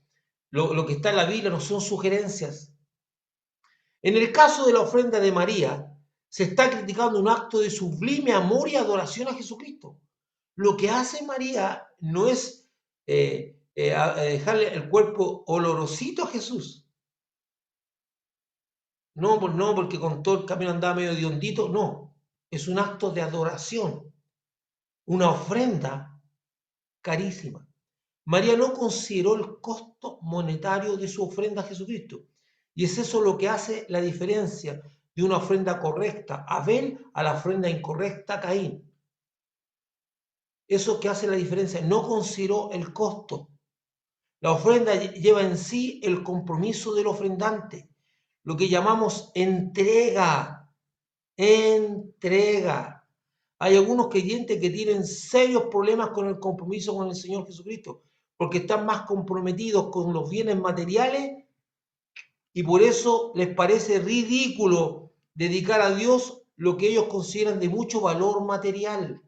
Lo que está en la Biblia no son sugerencias. En el caso de la ofrenda de María, se está criticando un acto de sublime amor y adoración a Jesucristo. Lo que hace María no es dejarle el cuerpo olorosito a Jesús. No, no, porque con todo el camino andaba medio de hondito, no. Es un acto de adoración, una ofrenda carísima. María no consideró el costo monetario de su ofrenda a Jesucristo. Y es eso lo que hace la diferencia de una ofrenda correcta, Abel, a la ofrenda incorrecta, Caín. Eso que hace la diferencia, no consideró el costo. La ofrenda lleva en sí el compromiso del ofrendante, lo que llamamos entrega. Entrega. Hay algunos creyentes que tienen serios problemas con el compromiso con el Señor Jesucristo, porque están más comprometidos con los bienes materiales y por eso les parece ridículo dedicar a Dios lo que ellos consideran de mucho valor material.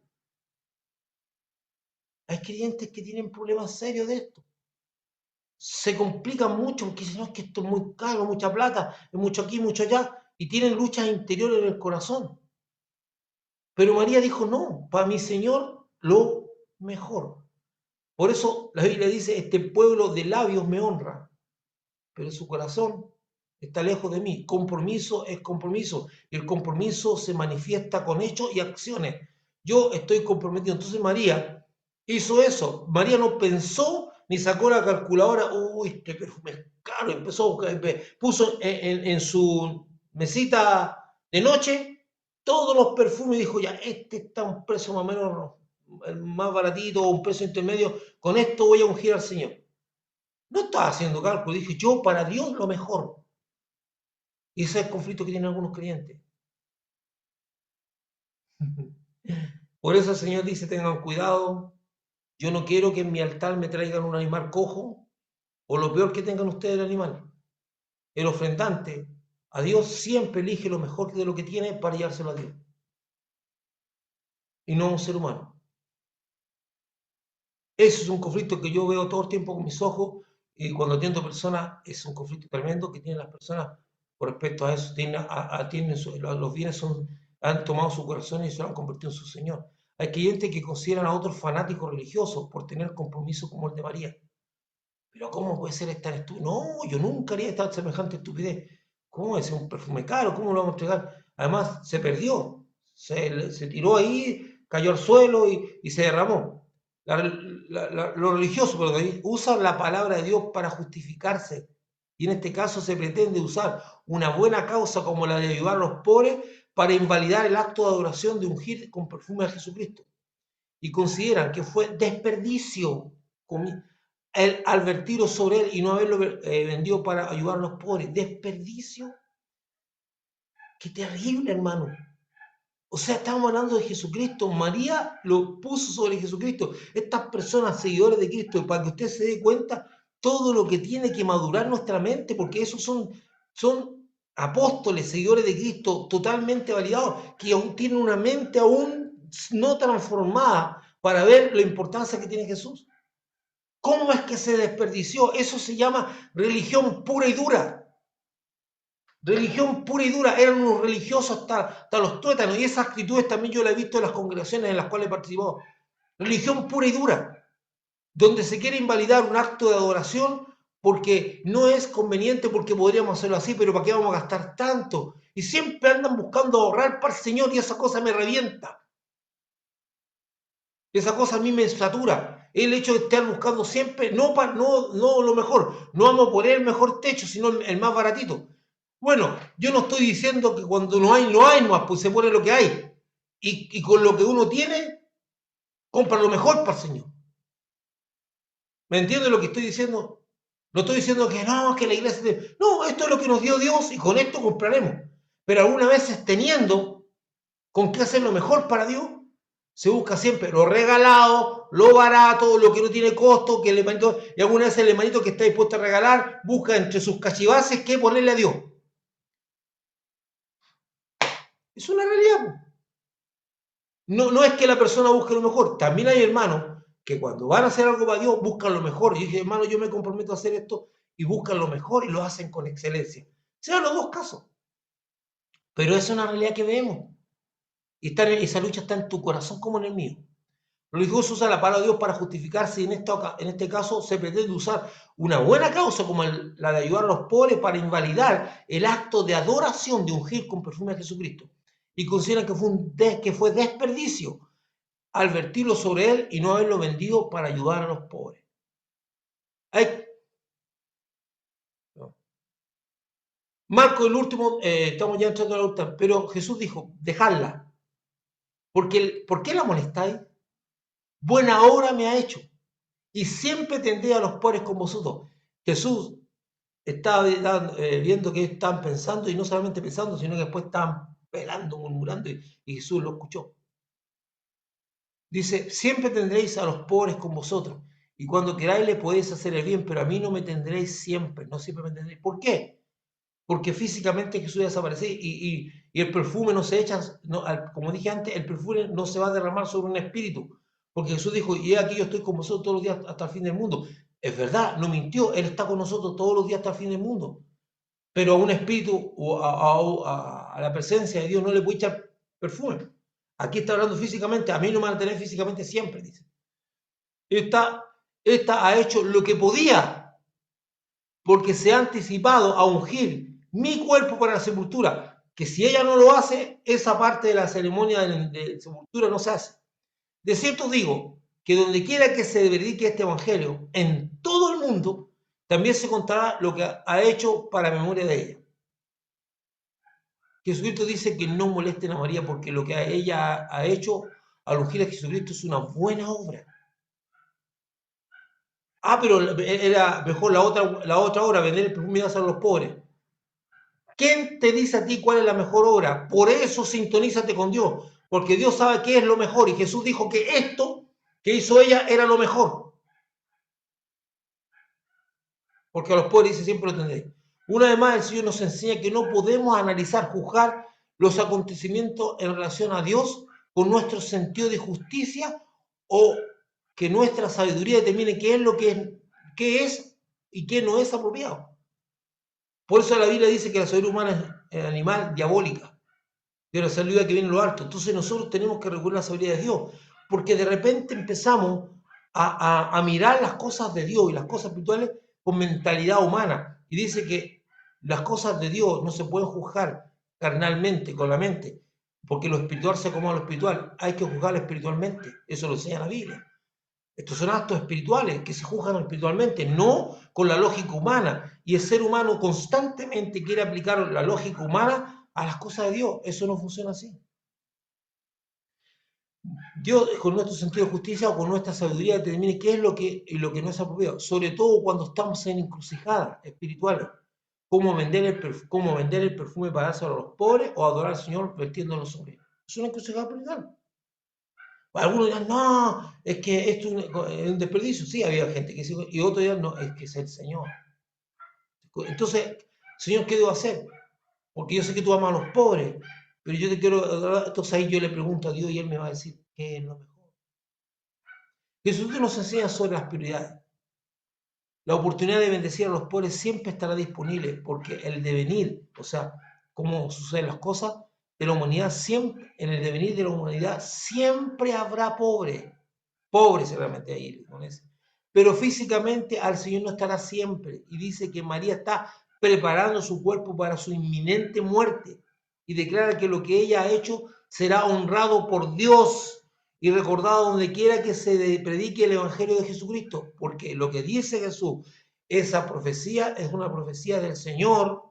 Hay creyentes que tienen problemas serios de esto. Se complican mucho porque dicen, no, es que esto es muy caro, mucha plata, es mucho aquí, mucho allá, y tienen luchas interiores en el corazón. Pero María dijo, no, para mi Señor lo mejor. Por eso la Biblia dice, este pueblo de labios me honra, pero su corazón está lejos de mí. Compromiso es compromiso, y el compromiso se manifiesta con hechos y acciones. Yo estoy comprometido. Entonces María hizo eso. María no pensó ni sacó la calculadora, uy, este perfume es caro, empezó a buscar, puso en su mesita de noche todos los perfumes y dijo, ya, este está a un precio más o menos más baratito o un precio intermedio, con esto voy a ungir al Señor. No estaba haciendo cálculo, dije yo para Dios lo mejor. Y ese es el conflicto que tienen algunos creyentes. Por eso el Señor dice, tengan cuidado, yo no quiero que en mi altar me traigan un animal cojo, o lo peor que tengan ustedes el animal. El ofrendante a Dios siempre elige lo mejor de lo que tiene para llevárselo a Dios, y no a un ser humano. Ese es un conflicto que yo veo todo el tiempo con mis ojos, y cuando atiendo personas, es un conflicto tremendo que tienen las personas con respecto a eso. Los bienes han tomado su corazón y se lo han convertido en su Señor. Hay creyentes que consideran a otros fanáticos religiosos por tener compromiso como el de María. Pero ¿cómo puede ser esta estupidez? No, yo nunca haría esta semejante estupidez. ¿Cómo es un perfume caro? ¿Cómo lo vamos a entregar? Además, se perdió. Se tiró ahí, cayó al suelo y se derramó. Los religiosos usan la palabra de Dios para justificarse. Y en este caso se pretende usar una buena causa como la de ayudar a los pobres para invalidar el acto de adoración de ungir con perfume a Jesucristo. Y consideran que fue desperdicio el advertirlo sobre él y no haberlo vendido para ayudar a los pobres. Desperdicio. Qué terrible, hermano. O sea, estamos hablando de Jesucristo. María lo puso sobre Jesucristo. Estas personas, seguidores de Cristo, para que usted se dé cuenta todo lo que tiene que madurar nuestra mente, porque esos son apóstoles, seguidores de Cristo, totalmente validados, que aún tienen una mente aún no transformada para ver la importancia que tiene Jesús. ¿Cómo es que se desperdició? Eso se llama religión pura y dura. Religión pura y dura. Eran unos religiosos hasta los tuétanos. Y esas actitudes también yo las he visto en las congregaciones en las cuales participó. Religión pura y dura. Donde se quiere invalidar un acto de adoración porque no es conveniente, porque podríamos hacerlo así, pero ¿para qué vamos a gastar tanto? Y siempre andan buscando ahorrar para el Señor y esa cosa me revienta. Esa cosa a mí me satura. El hecho de estar buscando siempre, no lo mejor, no vamos a poner el mejor techo, sino el más baratito. Bueno, yo no estoy diciendo que cuando no hay nomás, pues se pone lo que hay. Y con lo que uno tiene, compra lo mejor para el Señor. ¿Me entiendes lo que estoy diciendo? No estoy diciendo que no, que la iglesia... No, esto es lo que nos dio Dios y con esto compraremos. Pero algunas veces teniendo con qué hacer lo mejor para Dios, se busca siempre lo regalado, lo barato, lo que no tiene costo, que el hermanito, y alguna vez el hermanito que está dispuesto a regalar, busca entre sus cachivaces qué ponerle a Dios. Es una realidad. No es que la persona busque lo mejor, también hay hermanos que cuando van a hacer algo para Dios buscan lo mejor. Y dije, hermano, yo me comprometo a hacer esto y buscan lo mejor y lo hacen con excelencia. Sean los dos casos. Pero es una realidad que vemos. Y esa lucha está en tu corazón como en el mío. Los religiosos usan la palabra de Dios para justificarse y en este caso se pretende usar una buena causa como la de ayudar a los pobres para invalidar el acto de adoración de ungir con perfume a Jesucristo. Y consideran que fue desperdicio al vertirlo sobre él y no haberlo vendido para ayudar a los pobres. Hay, no. Marco, el último, estamos ya entrando a la última, pero Jesús dijo, dejadla. ¿Por qué la molestáis? Buena obra me ha hecho. Y siempre tendré a los pobres con vosotros. Jesús estaba viendo que estaban pensando, y no solamente pensando, sino que después estaban pelando, murmurando, y Jesús lo escuchó. Dice, siempre tendréis a los pobres con vosotros, y cuando queráis le podéis hacer el bien, pero a mí no me tendréis siempre, no siempre me tendréis. ¿Por qué? Porque físicamente Jesús desaparece y el perfume no se echa, no, como dije antes, el perfume no se va a derramar sobre un espíritu, porque Jesús dijo, y aquí yo estoy con vosotros todos los días hasta el fin del mundo. Es verdad, no mintió, Él está con nosotros todos los días hasta el fin del mundo, pero a un espíritu o a la presencia de Dios no le puede echar perfume. Aquí está hablando físicamente, a mí no me van a tener físicamente siempre, dice. Esta ha hecho lo que podía, porque se ha anticipado a ungir mi cuerpo para la sepultura, que si ella no lo hace, esa parte de la ceremonia de sepultura no se hace. De cierto digo, que donde quiera que se predique este evangelio, en todo el mundo, también se contará lo que ha hecho para memoria de ella. Jesucristo dice que no molesten a María porque lo que ella ha hecho al ungir a Jesucristo es una buena obra. Ah, pero era mejor la otra obra, vender el perfume y dárselo a los pobres. ¿Quién te dice a ti cuál es la mejor obra? Por eso sintonízate con Dios, porque Dios sabe qué es lo mejor y Jesús dijo que esto que hizo ella era lo mejor, porque a los pobres dice siempre lo tendréis. Una vez más el Señor nos enseña que no podemos analizar, juzgar los acontecimientos en relación a Dios con nuestro sentido de justicia o que nuestra sabiduría determine qué es lo qué es y qué no es apropiado. Por eso la Biblia dice que la sabiduría humana es animal diabólica, de la sabiduría que viene en lo alto. Entonces nosotros tenemos que recurrir a la sabiduría de Dios, porque de repente empezamos a mirar las cosas de Dios y las cosas espirituales con mentalidad humana. Y dice que las cosas de Dios no se pueden juzgar carnalmente, con la mente, porque lo espiritual se come a lo espiritual. Hay que juzgarlo espiritualmente. Eso lo enseña la Biblia. Estos son actos espirituales que se juzgan espiritualmente, no con la lógica humana. Y el ser humano constantemente quiere aplicar la lógica humana a las cosas de Dios. Eso no funciona así. Dios, con nuestro sentido de justicia o con nuestra sabiduría, determine qué es lo que no es apropiado. Sobre todo cuando estamos en encrucijadas espirituales. Cómo vender el perfume para dárselo a los pobres o adorar al Señor vertiéndolo sobre él. Es una encrucijada espiritual. Algunos dirán, no, es que esto es un desperdicio. Sí, había gente que decía, y otros dirán, no, es que es el Señor. Entonces, Señor, ¿qué debo hacer? Porque yo sé que tú amas a los pobres, pero yo te quiero. Entonces ahí yo le pregunto a Dios y Él me va a decir qué es lo mejor. Jesús nos enseña sobre las prioridades. La oportunidad de bendecir a los pobres siempre estará disponible, porque el devenir, o sea, cómo suceden las cosas de la humanidad, siempre, en el devenir de la humanidad, siempre habrá pobres. Pobres realmente ahí, con ese. Pero físicamente al Señor no estará siempre. Y dice que María está preparando su cuerpo para su inminente muerte. Y declara que lo que ella ha hecho será honrado por Dios y recordado donde quiera que se predique el Evangelio de Jesucristo. Porque lo que dice Jesús, esa profecía es una profecía del Señor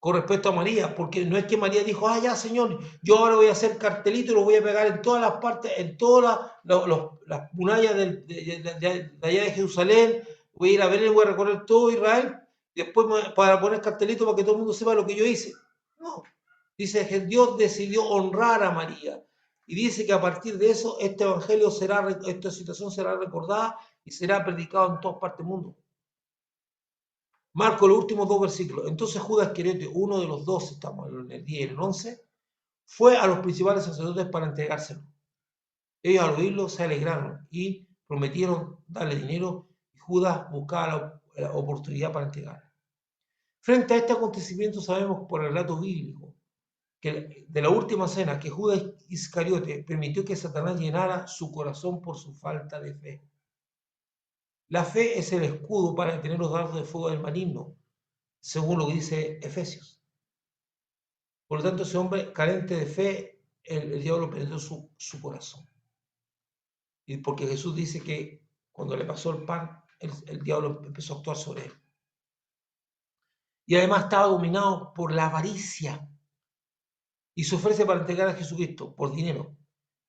con respecto a María, porque no es que María dijo, ah, ya, Señor, yo ahora voy a hacer cartelitos y los voy a pegar en todas las partes, en todas las murallas de allá de Jerusalén, voy a ir a Belén, voy a recorrer todo Israel, y después para poner cartelitos para que todo el mundo sepa lo que yo hice. No, dice que Dios decidió honrar a María, y dice que a partir de eso, este evangelio será, esta situación será recordada y será predicado en todas partes del mundo. Marco, los últimos dos versículos. Entonces Judas Iscariote, uno de los dos, estamos en el 10 y en el 11, fue a los principales sacerdotes para entregárselo. Ellos al oírlo se alegraron y prometieron darle dinero y Judas buscaba la oportunidad para entregarlo. Frente a este acontecimiento sabemos por el relato bíblico que de la última cena que Judas Iscariote permitió que Satanás llenara su corazón por su falta de fe. La fe es el escudo para detener los dardos de fuego del maligno, según lo que dice Efesios. Por lo tanto, ese hombre carente de fe, el diablo penetró su corazón. Y porque Jesús dice que cuando le pasó el pan, el diablo empezó a actuar sobre él. Y además estaba dominado por la avaricia y se ofrece para entregar a Jesucristo por dinero.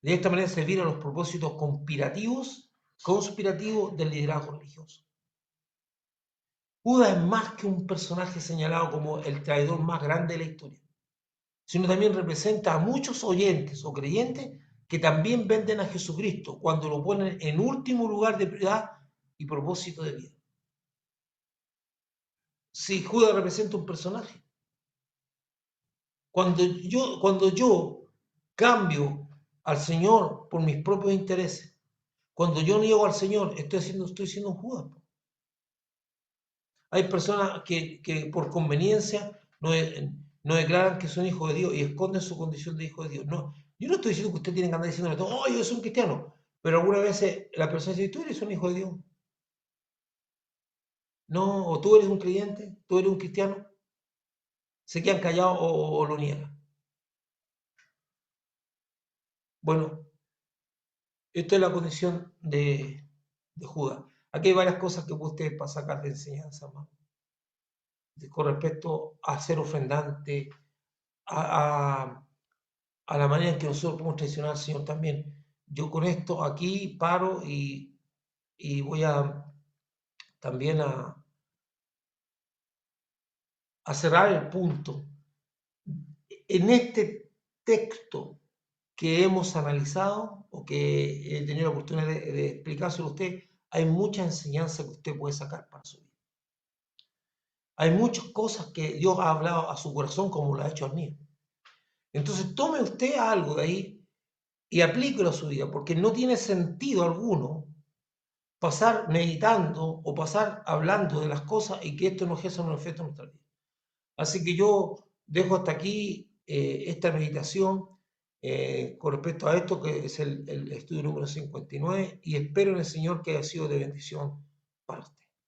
De esta manera servir a los propósitos conspirativos del liderazgo religioso. Judas es más que un personaje señalado como el traidor más grande de la historia, sino también representa a muchos oyentes o creyentes que también venden a Jesucristo cuando lo ponen en último lugar de prioridad y propósito de vida. Si Judas representa un personaje, cuando yo cambio al Señor por mis propios intereses, cuando yo niego al Señor, estoy siendo un Judas. Hay personas que por conveniencia no declaran que son hijos de Dios y esconden su condición de hijo de Dios. No, yo no estoy diciendo que usted tiene que andar diciéndole todo, oh, yo soy un cristiano, pero algunas veces la persona dice, tú eres un hijo de Dios. No, o tú eres un creyente, tú eres un cristiano, se quedan callados o lo niegan. Bueno, esta es la condición de Judas. Aquí hay varias cosas que usted para sacar de enseñanza, hermano. Con respecto a ser ofrendante, a, a la manera en que nosotros podemos traicionar al Señor también. Yo con esto aquí paro y voy a también a cerrar el punto. En este texto que hemos analizado o que he tenido la oportunidad de explicárselo a usted, hay mucha enseñanza que usted puede sacar para su vida. Hay muchas cosas que Dios ha hablado a su corazón como lo ha hecho al mío. Entonces tome usted algo de ahí y aplíquelo a su vida, porque no tiene sentido alguno pasar meditando o pasar hablando de las cosas y que esto no ejerza un efecto en nuestra vida. Así que yo dejo hasta aquí esta meditación con respecto a esto, que es el estudio número 59, y espero en el Señor que haya sido de bendición para usted.